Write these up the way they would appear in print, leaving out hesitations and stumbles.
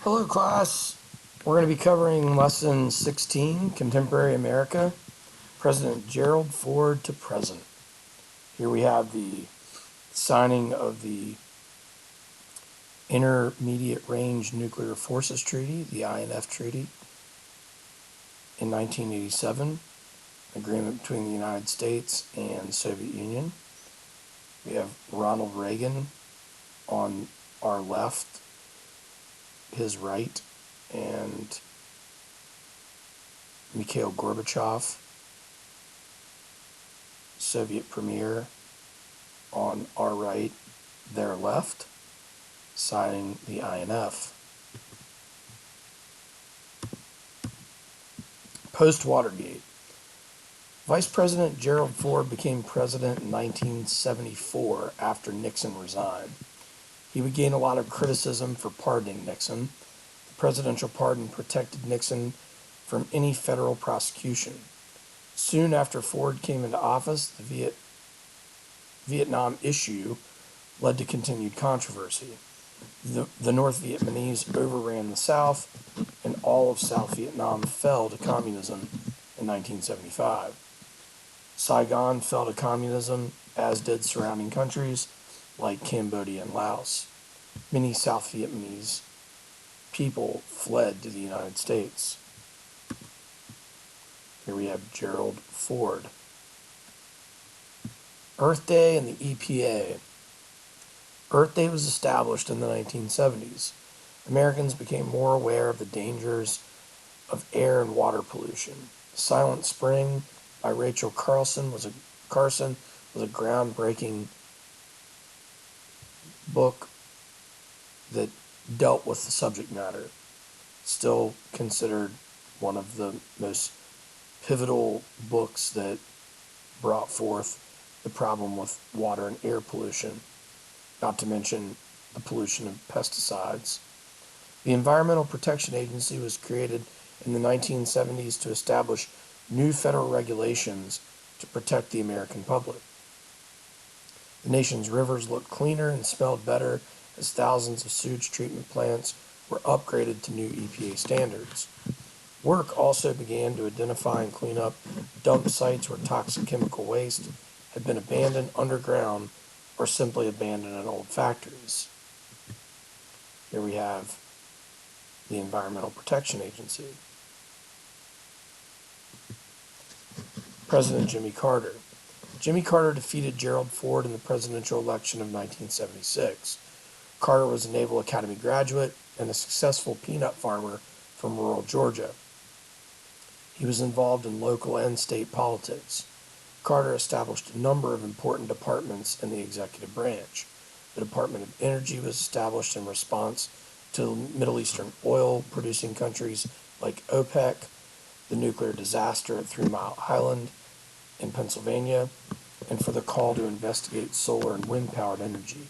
Hello, class. We're going to be covering Lesson 16, Contemporary America, President Gerald Ford to Present. Here we have the signing of the Intermediate Range Nuclear Forces Treaty, the INF Treaty, in 1987, agreement between the United States and the Soviet Union. We have Ronald Reagan on our left, his right, and Mikhail Gorbachev, Soviet Premier, on our right, their left, signing the INF. Post-Watergate. Vice President Gerald Ford became president in 1974 after Nixon resigned. He would gain a lot of criticism for pardoning Nixon. The presidential pardon protected Nixon from any federal prosecution. Soon after Ford came into office, the Vietnam issue led to continued controversy. The North Vietnamese overran the South, and all of South Vietnam fell to communism in 1975. Saigon fell to communism, as did surrounding countries like Cambodia and Laos. Many South Vietnamese people fled to the United States. Here we have Gerald Ford. Earth Day and the EPA. Earth Day was established in the 1970s. Americans became more aware of the dangers of air and water pollution. Silent Spring by Rachel Carson was a groundbreaking book that dealt with the subject matter. Still considered one of the most pivotal books that brought forth the problem with water and air pollution, not to mention the pollution of pesticides. The Environmental Protection Agency was created in the 1970s to establish new federal regulations to protect the American public. The nation's rivers looked cleaner and smelled better as thousands of sewage treatment plants were upgraded to new EPA standards. Work also began to identify and clean up dump sites where toxic chemical waste had been abandoned underground or simply abandoned in old factories. Here we have the Environmental Protection Agency. President Jimmy Carter. Jimmy Carter defeated Gerald Ford in the presidential election of 1976. Carter was a Naval Academy graduate and a successful peanut farmer from rural Georgia. He was involved in local and state politics. Carter established a number of important departments in the executive branch. The Department of Energy was established in response to Middle Eastern oil-producing countries like OPEC, the nuclear disaster at 3 Mile Island in Pennsylvania, and for the call to investigate solar and wind-powered energy.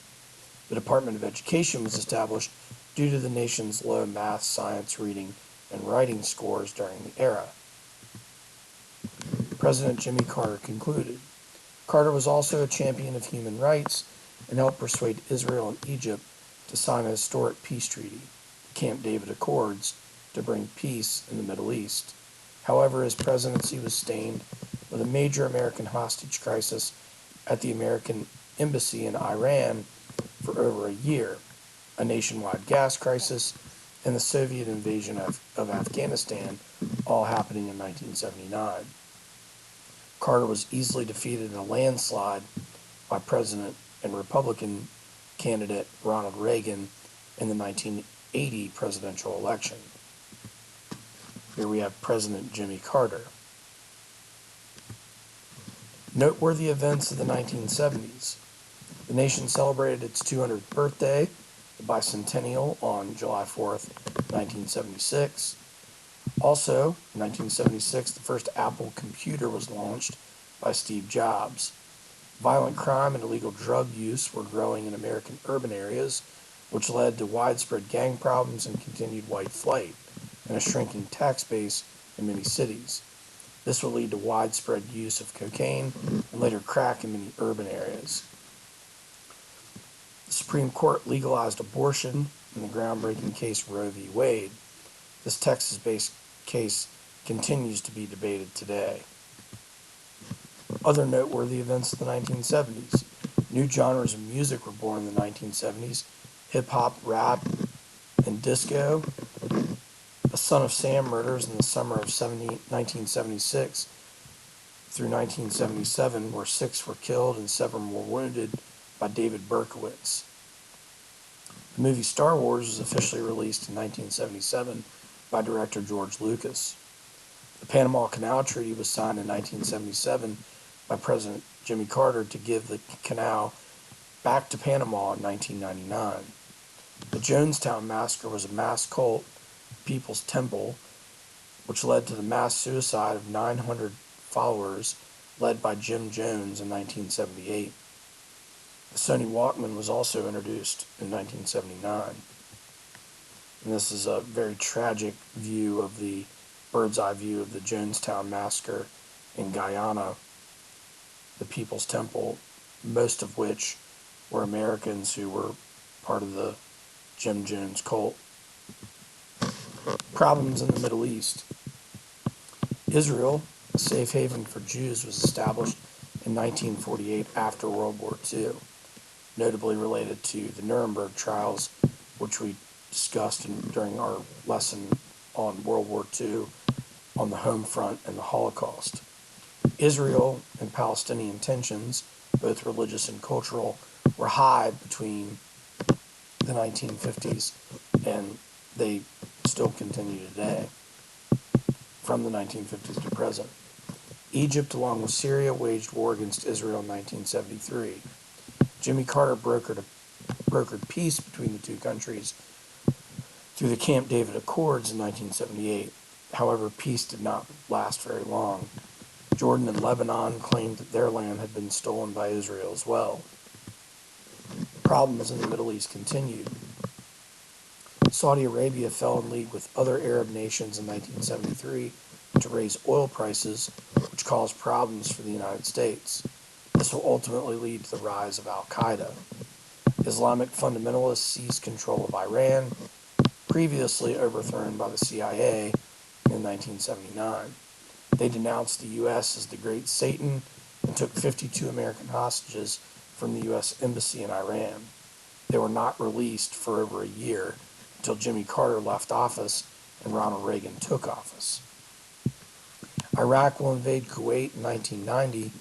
The Department of Education was established due to the nation's low math, science, reading, and writing scores during the era. President Jimmy Carter concluded. Carter was also a champion of human rights and helped persuade Israel and Egypt to sign a historic peace treaty, the Camp David Accords, to bring peace in the Middle East. However, his presidency was stained with a major American hostage crisis at the American embassy in Iran for over a year, a nationwide gas crisis, and the Soviet invasion of Afghanistan, all happening in 1979. Carter was easily defeated in a landslide by President and Republican candidate Ronald Reagan in the 1980 presidential election. Here we have President Jimmy Carter. Noteworthy events of the 1970s. The nation celebrated its 200th birthday, the bicentennial, on July 4th, 1976. Also, in 1976, the first Apple computer was launched by Steve Jobs. Violent crime and illegal drug use were growing in American urban areas, which led to widespread gang problems and continued white flight, and a shrinking tax base in many cities. This would lead to widespread use of cocaine and later crack in many urban areas. The Supreme Court legalized abortion in the groundbreaking case Roe v. Wade. This Texas-based case continues to be debated today. Other noteworthy events of the 1970s. New genres of music were born in the 1970s: hip-hop, rap, and disco. The Son of Sam murders in the summer of 1976 through 1977, where 6 were killed and 7 were wounded by David Berkowitz. The movie Star Wars was officially released in 1977 by director George Lucas. The Panama Canal Treaty was signed in 1977 by President Jimmy Carter to give the canal back to Panama in 1999. The Jonestown Massacre was a mass cult, People's Temple, which led to the mass suicide of 900 followers led by Jim Jones in 1978. The Sony Walkman was also introduced in 1979. And this is a very tragic view of the bird's eye view of the Jonestown Massacre in Guyana, the People's Temple, most of which were Americans who were part of the Jim Jones cult. Problems in the Middle East. Israel, a safe haven for Jews, was established in 1948 after World War II, notably related to the Nuremberg trials, which we discussed during our lesson on World War II, on the home front, and the Holocaust. Israel and Palestinian tensions, both religious and cultural, were high between the 1950s, and they still continue today, from the 1950s to present. Egypt, along with Syria, waged war against Israel in 1973. Jimmy Carter brokered peace between the two countries through the Camp David Accords in 1978. However, peace did not last very long. Jordan and Lebanon claimed that their land had been stolen by Israel as well. Problems in the Middle East continued. Saudi Arabia fell in league with other Arab nations in 1973 to raise oil prices, which caused problems for the United States. This will ultimately lead to the rise of Al-Qaeda. Islamic fundamentalists seized control of Iran, previously overthrown by the CIA in 1979. They denounced the U.S. as the Great Satan and took 52 American hostages from the U.S. Embassy in Iran. They were not released for over a year until Jimmy Carter left office and Ronald Reagan took office. Iraq will invade Kuwait in 1990,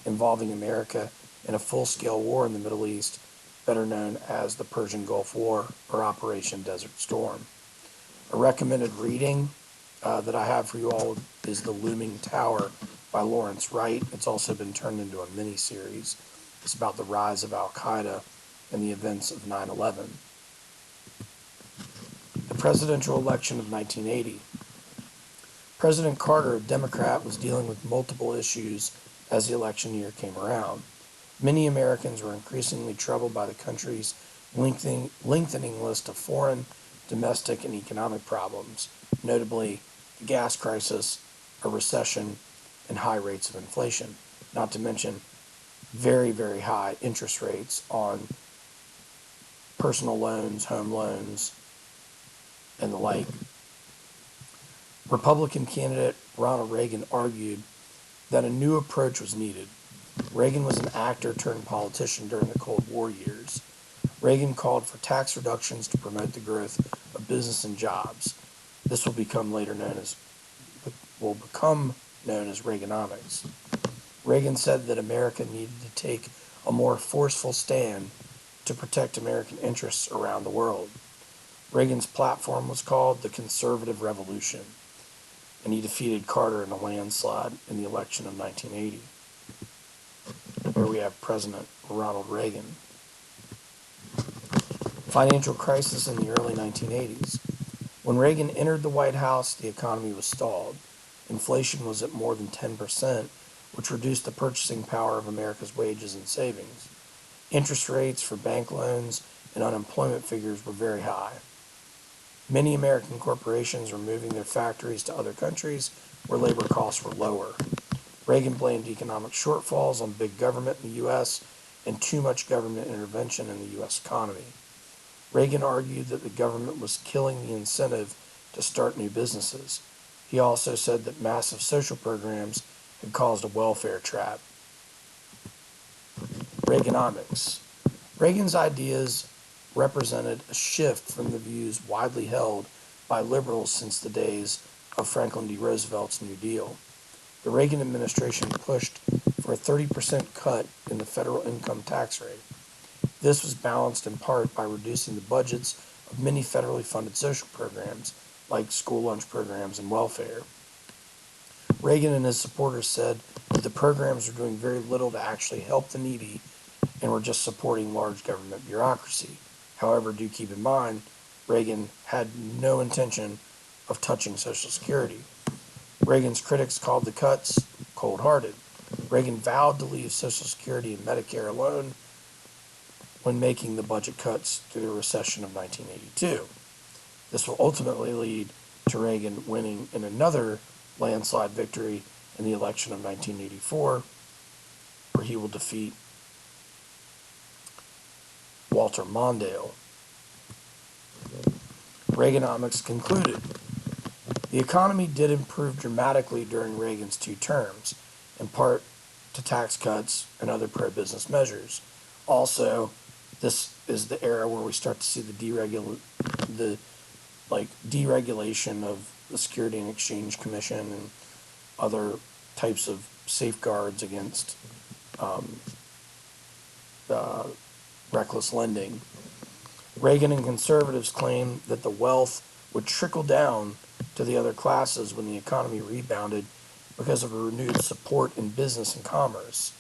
involving America in a full-scale war in the Middle East, better known as the Persian Gulf War or Operation Desert Storm. A recommended reading that I have for you all is The Looming Tower by Lawrence Wright. It's also been turned into a mini-series. It's about the rise of Al-Qaeda and the events of 9/11. The presidential election of 1980. President Carter, a Democrat, was dealing with multiple issues as the election year came around. Many Americans were increasingly troubled by the country's lengthening list of foreign, domestic, and economic problems, notably the gas crisis, a recession, and high rates of inflation, not to mention very, very high interest rates on personal loans, home loans, and the like. Republican candidate Ronald Reagan argued that a new approach was needed. Reagan was an actor turned politician during the Cold War years. Reagan called for tax reductions to promote the growth of business and jobs. This will become known as Reaganomics. Reagan said that America needed to take a more forceful stand to protect American interests around the world. Reagan's platform was called the Conservative Revolution, and he defeated Carter in a landslide in the election of 1980. Here we have President Ronald Reagan. Financial crisis in the early 1980s. When Reagan entered the White House, the economy was stalled. Inflation was at more than 10%, which reduced the purchasing power of America's wages and savings. Interest rates for bank loans and unemployment figures were very high. Many American corporations were moving their factories to other countries where labor costs were lower. Reagan blamed economic shortfalls on big government in the U.S. and too much government intervention in the U.S. economy. Reagan argued that the government was killing the incentive to start new businesses. He also said that massive social programs had caused a welfare trap. Reaganomics. Reagan's ideas represented a shift from the views widely held by liberals since the days of Franklin D. Roosevelt's New Deal. The Reagan administration pushed for a 30% cut in the federal income tax rate. This was balanced in part by reducing the budgets of many federally funded social programs, like school lunch programs and welfare. Reagan and his supporters said that the programs were doing very little to actually help the needy and were just supporting large government bureaucracy. However, do keep in mind, Reagan had no intention of touching Social Security. Reagan's critics called the cuts cold-hearted. Reagan vowed to leave Social Security and Medicare alone when making the budget cuts through the recession of 1982. This will ultimately lead to Reagan winning in another landslide victory in the election of 1984, where he will defeat Walter Mondale. Reaganomics concluded. The economy did improve dramatically during Reagan's 2 terms, in part to tax cuts and other pro-business measures. Also, this is the era where we start to see the deregulation of the Security and Exchange Commission and other types of safeguards against reckless lending. Reagan and conservatives claimed that the wealth would trickle down to the other classes when the economy rebounded because of a renewed support in business and commerce.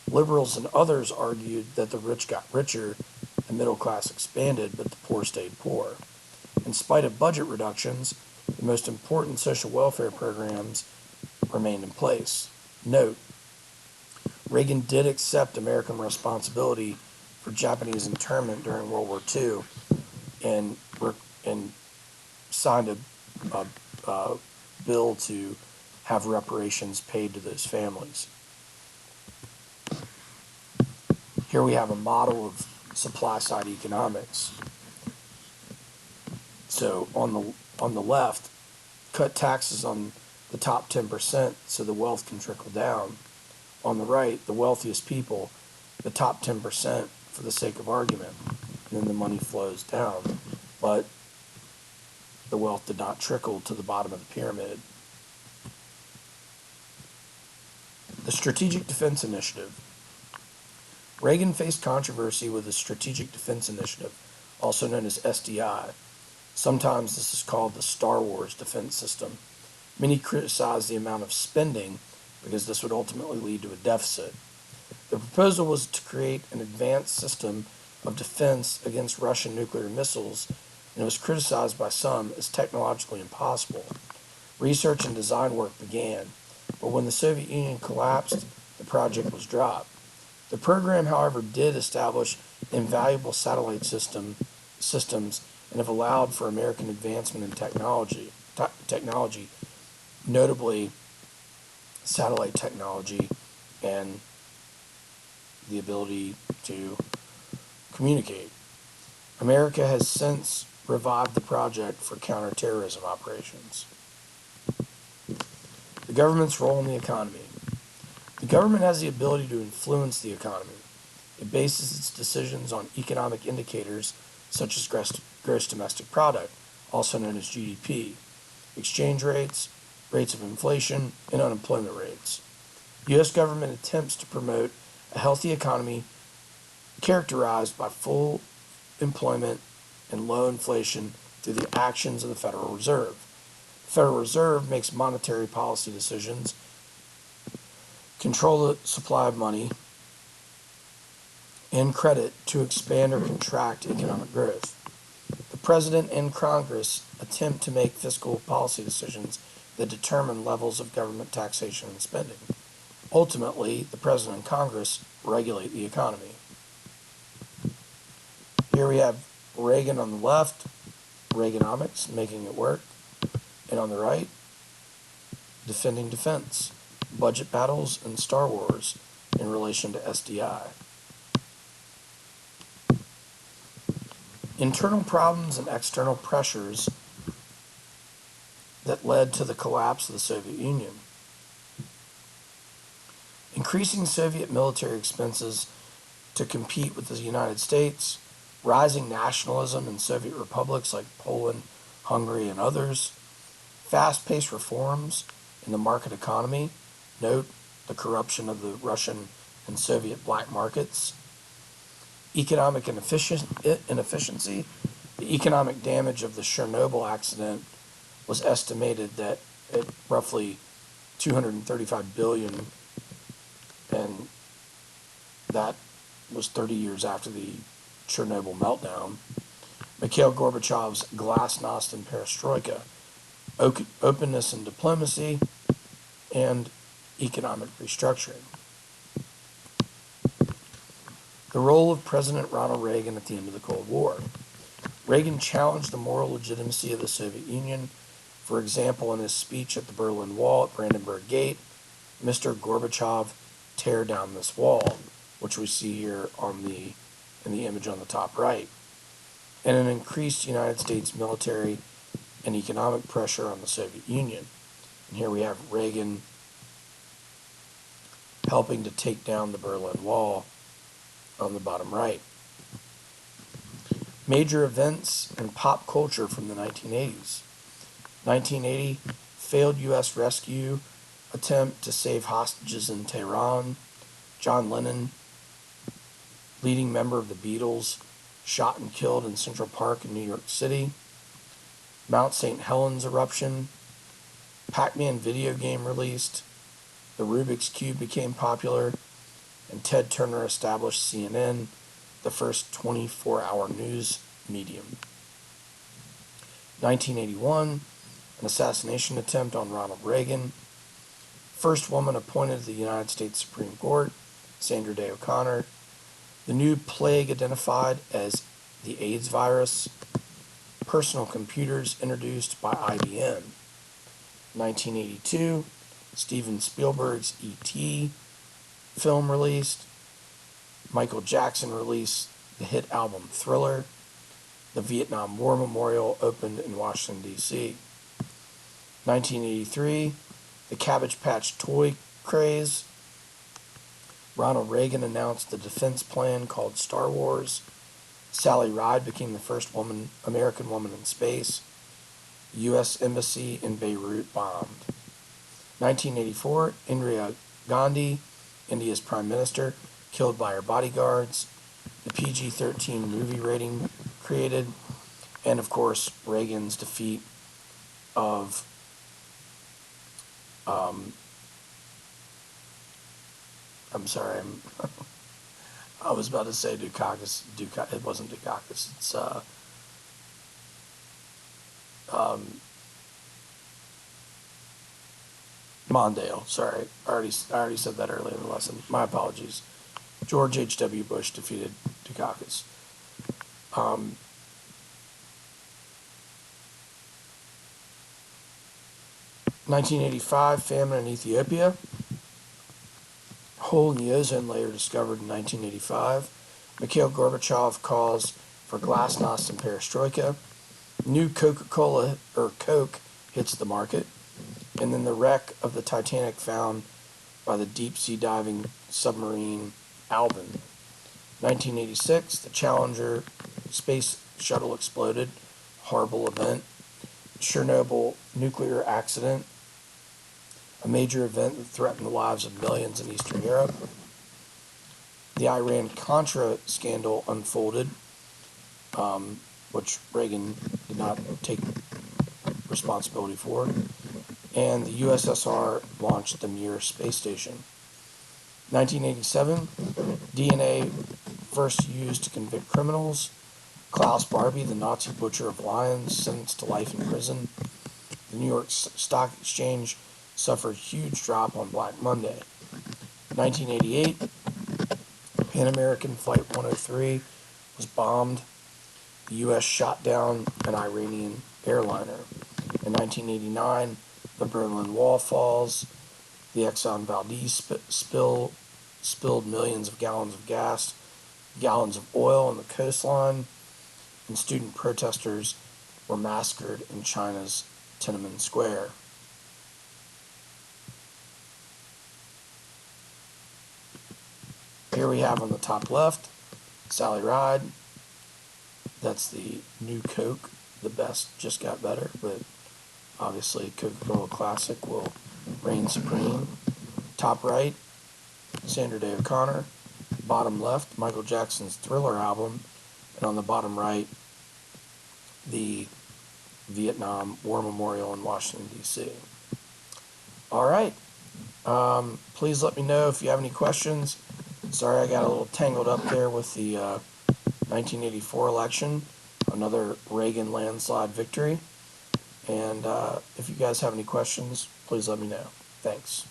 Liberals and others argued that the rich got richer, the middle class expanded, but the poor stayed poor. In spite of budget reductions, the most important social welfare programs remained in place. Note, Reagan did accept American responsibility for Japanese internment during World War II and signed a bill to have reparations paid to those families. Here we have a model of supply-side economics. So on the left, cut taxes on the top 10% so the wealth can trickle down. On the right, the wealthiest people, the top 10% for the sake of argument. And then the money flows down. But the wealth did not trickle to the bottom of the pyramid. The Strategic Defense Initiative. Reagan faced controversy with the Strategic Defense Initiative, also known as SDI. Sometimes this is called the Star Wars defense system. Many criticized the amount of spending because this would ultimately lead to a deficit. The proposal was to create an advanced system of defense against Russian nuclear missiles, and it was criticized by some as technologically impossible. Research and design work began, but when the Soviet Union collapsed, the project was dropped. The program, however, did establish invaluable satellite systems and have allowed for American advancement in technology, notably satellite technology and the ability to communicate. America has since revived the project for counterterrorism operations. The government's role in the economy. The government has the ability to influence the economy. It bases its decisions on economic indicators such as gross domestic product, also known as GDP, exchange rates, rates of inflation, and unemployment rates. The U.S. government attempts to promote a healthy economy characterized by full employment and low inflation through the actions of the Federal Reserve. The Federal Reserve makes monetary policy decisions, control the supply of money and credit to expand or contract economic growth. The President and Congress attempt to make fiscal policy decisions that determine levels of government taxation and spending. Ultimately, the President and Congress regulate the economy. Here we have Reagan on the left, Reaganomics, making it work, and on the right, defending defense, budget battles, and Star Wars in relation to SDI. Internal problems and external pressures that led to the collapse of the Soviet Union. Increasing Soviet military expenses to compete with the United States, rising nationalism in Soviet republics like Poland, Hungary, and others, fast-paced reforms in the market economy, note the corruption of the Russian and Soviet black markets, economic inefficiency. The economic damage of the Chernobyl accident was estimated that at roughly 235 billion, and that was 30 years after the Chernobyl meltdown. Mikhail Gorbachev's glasnost and perestroika, openness and diplomacy, and economic restructuring. The role of President Ronald Reagan at the end of the Cold War. Reagan challenged the moral legitimacy of the Soviet Union. For example, in his speech at the Berlin Wall at Brandenburg Gate, Mr. Gorbachev, tear down this wall, which we see here in the image on the top right, and an increased United States military and economic pressure on the Soviet Union. And here we have Reagan helping to take down the Berlin Wall on the bottom right. Major events in pop culture from the 1980s. 1980, failed U.S. rescue attempt to save hostages in Tehran. John Lennon, leading member of the Beatles, shot and killed in Central Park in New York City. Mount St. Helens eruption. Pac-Man video game released. The Rubik's Cube became popular. And Ted Turner established CNN, the first 24-hour news medium. 1981, an assassination attempt on Ronald Reagan. First woman appointed to the United States Supreme Court, Sandra Day O'Connor. The new plague identified as the AIDS virus. Personal computers introduced by IBM. 1982, Steven Spielberg's E.T. film released. Michael Jackson released the hit album Thriller. The Vietnam War Memorial opened in Washington, D.C. 1983, the Cabbage Patch toy craze. Ronald Reagan announced the defense plan called Star Wars. Sally Ride became the first American woman in space. U.S. Embassy in Beirut bombed. 1984, Indira Gandhi, India's Prime Minister, killed by her bodyguards. The PG-13 movie rating created. And, of course, Reagan's defeat of I was about to say Dukakis. It wasn't Dukakis. It's Mondale. Sorry, I already said that earlier in the lesson. My apologies. George H.W. Bush defeated Dukakis. 1985, famine in Ethiopia. Hole in the ozone layer discovered in 1985. Mikhail Gorbachev calls for glasnost and perestroika. New Coca-Cola, or Coke, hits the market. And then the wreck of the Titanic found by the deep-sea diving submarine Alvin. 1986, the Challenger space shuttle exploded. Horrible event. Chernobyl nuclear accident. A major event that threatened the lives of millions in Eastern Europe. The Iran-Contra scandal unfolded, which Reagan did not take responsibility for. And the USSR launched the Mir space station. 1987, DNA first used to convict criminals. Klaus Barbie, the Nazi butcher of lions, sentenced to life in prison. The New York Stock Exchange suffered huge drop on Black Monday. 1988, Pan American Flight 103 was bombed. The U.S. shot down an Iranian airliner. In 1989, the Berlin Wall falls. The Exxon Valdez spilled millions of gallons of gas, gallons of oil on the coastline. and student protesters were massacred in China's Tiananmen Square. Here we have on the top left, Sally Ride. That's the new Coke. The best just got better, but obviously Coca-Cola Classic will reign supreme. Top right, Sandra Day O'Connor. Bottom left, Michael Jackson's Thriller album. And on the bottom right, the Vietnam War Memorial in Washington, D.C. All right. Please let me know if you have any questions. Sorry I got a little tangled up there with the 1984 election, another Reagan landslide victory. And if you guys have any questions, please let me know. Thanks.